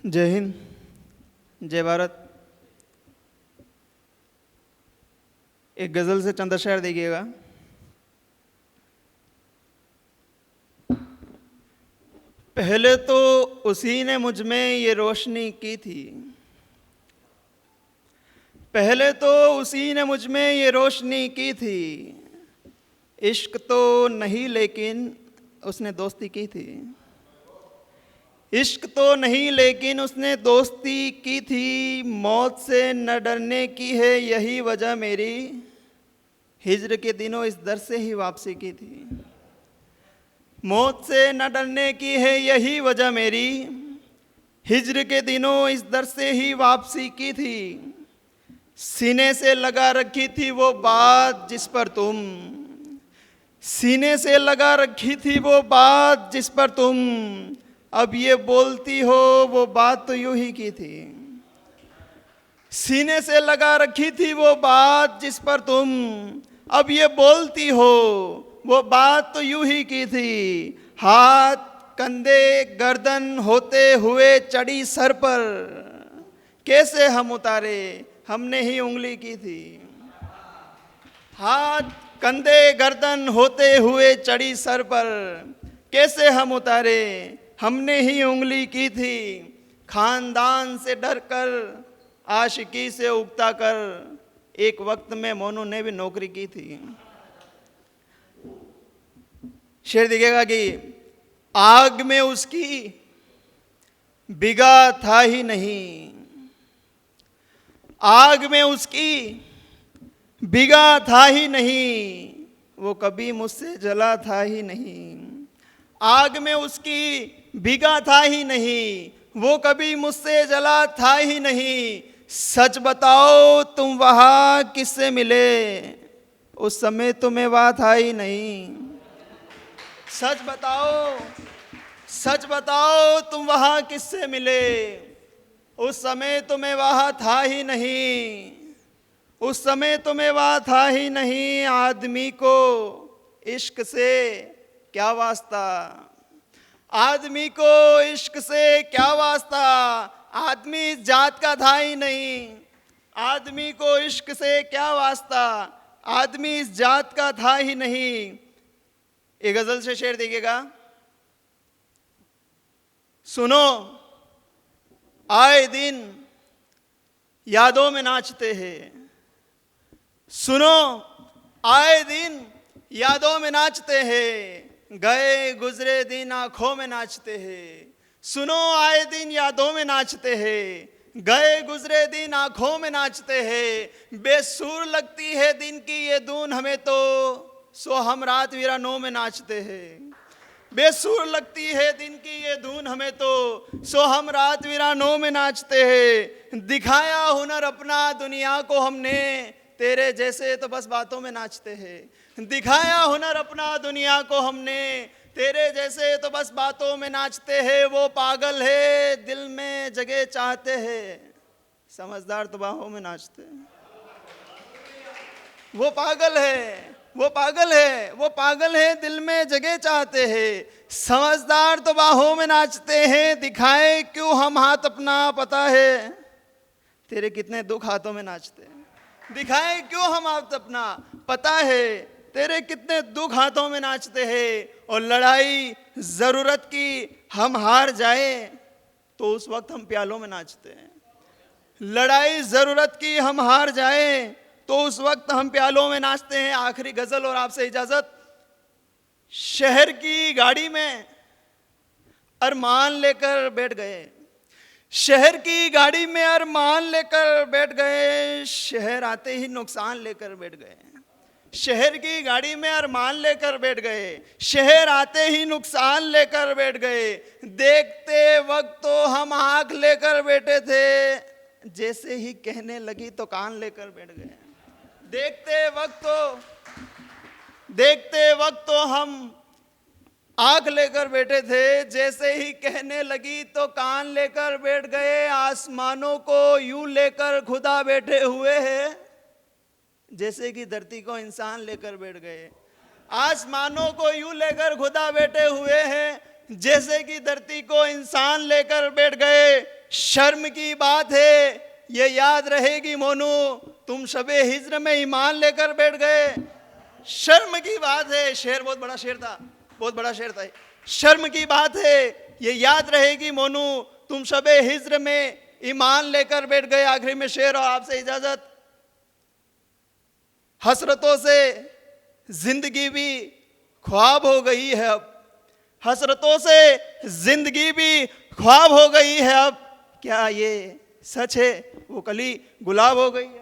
जय हिंद, जय भारत। एक गज़ल से चंद अशआर देखिएगा। पहले तो उसी ने मुझ में ये रोशनी की थी, पहले तो उसी ने मुझ में ये रोशनी की थी। इश्क तो नहीं लेकिन उसने दोस्ती की थी, इश्क तो नहीं लेकिन उसने दोस्ती की थी। मौत से न डरने की है यही वजह मेरी, हिज्र के दिनों इस दर से ही वापसी की थी। मौत से न डरने की है यही वजह मेरी, हिज्र के दिनों इस दर से ही वापसी की थी। सीने से लगा रखी थी वो बात जिस पर तुम, सीने से लगा रखी थी वो बात जिस पर तुम अब ये बोलती हो, वो बात तो यूं ही की थी। सीने से लगा रखी थी वो बात जिस पर तुम अब ये बोलती हो, वो बात तो यूं ही की थी। हाथ कंधे गर्दन होते हुए चढ़ी सर पर, कैसे हम उतारे हमने ही उंगली की थी। हाथ कंधे गर्दन होते हुए चढ़ी सर पर, कैसे हम उतारे हमने ही उंगली की थी। खानदान से डरकर आशिकी से उगता कर, एक वक्त में मोनू ने भी नौकरी की थी। शेर दिखेगा कि आग में उसकी बिगा था ही नहीं, आग में उसकी बिगा था ही नहीं, वो कभी मुझसे जला था ही नहीं। आग में उसकी बिगा था ही नहीं, वो कभी मुझसे जला था ही नहीं। सच बताओ तुम वहां किससे मिले, उस समय तुम्हें वहां था ही नहीं। सच बताओ, सच बताओ तुम वहां किससे मिले, उस समय तुम्हें वहां था ही नहीं, उस समय तुम्हें वहां था ही नहीं। आदमी को इश्क से क्या वास्ता, आदमी को इश्क से क्या वास्ता, आदमी इस जात का था ही नहीं। आदमी को इश्क से क्या वास्ता, आदमी इस जात का था ही नहीं। एक गजल से शेर देखिएगा। सुनो आए दिन यादों में नाचते हैं, सुनो आए दिन यादों में नाचते हैं, गए गुजरे दिन आंखों में नाचते हैं। सुनो आए दिन यादों में नाचते हैं, गए गुजरे दिन आंखों में नाचते हैं। बेसुर लगती है दिन की ये धुन हमें तो, सो हम रात वीरानों में नाचते हैं। बेसुर लगती है दिन की ये धुन हमें तो, सो हम रात वीरानों में नाचते हैं। दिखाया हुनर अपना दुनिया को हमने, तेरे जैसे तो बस बातों में नाचते हैं। दिखाया हुनर अपना दुनिया को हमने, तेरे जैसे तो बस बातों में नाचते हैं। वो पागल है दिल में जगह चाहते हैं, समझदार तो बाहों में नाचते हैं। वो पागल है, वो पागल है, वो पागल है दिल में जगह चाहते हैं, समझदार तो बाहों में नाचते हैं। दिखाए क्यों हम हाथ अपना, पता है तेरे कितने दुख हाथों में नाचते हैं। दिखाए क्यों हम हाथ अपना, पता है तेरे कितने दुख हाथों में नाचते हैं। और लड़ाई जरूरत की हम हार जाए तो उस वक्त हम प्यालों में नाचते हैं। लड़ाई जरूरत की हम हार जाए तो उस वक्त हम प्यालों में नाचते हैं। आखिरी गजल और आपसे इजाजत। शहर की गाड़ी में अरमान लेकर बैठ गए, शहर की गाड़ी में अरमान लेकर बैठ गए, शहर आते ही नुकसान लेकर बैठ गए। शहर की गाड़ी में अरमान लेकर बैठ गए, शहर आते ही नुकसान लेकर बैठ गए। देखते वक्त तो हम आंख लेकर बैठे थे, जैसे ही कहने लगी तो कान लेकर बैठ गए। देखते वक्त तो हम आंख लेकर बैठे थे, जैसे ही कहने लगी तो कान लेकर बैठ गए। आसमानों को यूं लेकर खुदा बैठे हुए हैं, जैसे कि धरती को इंसान लेकर बैठ गए। आसमानों को यूं लेकर खुदा बैठे हुए हैं, जैसे कि धरती को इंसान लेकर बैठ गए। शर्म की बात है, ये याद रहेगी मोनू, तुम शबे हिज्र में ईमान लेकर बैठ गए। शर्म की बात है, शेर बहुत बड़ा शेर था, बहुत बड़ा शेर था। शर्म की बात है, ये याद रहेगी मोनू, तुम शबे हिज्र में ईमान लेकर बैठ गए। आखिरी में शेर और आपसे इजाजत। हसरतों से जिंदगी भी ख्वाब हो गई है अब, हसरतों से जिंदगी भी ख्वाब हो गई है अब। क्या ये सच है वो कली गुलाब हो गई है?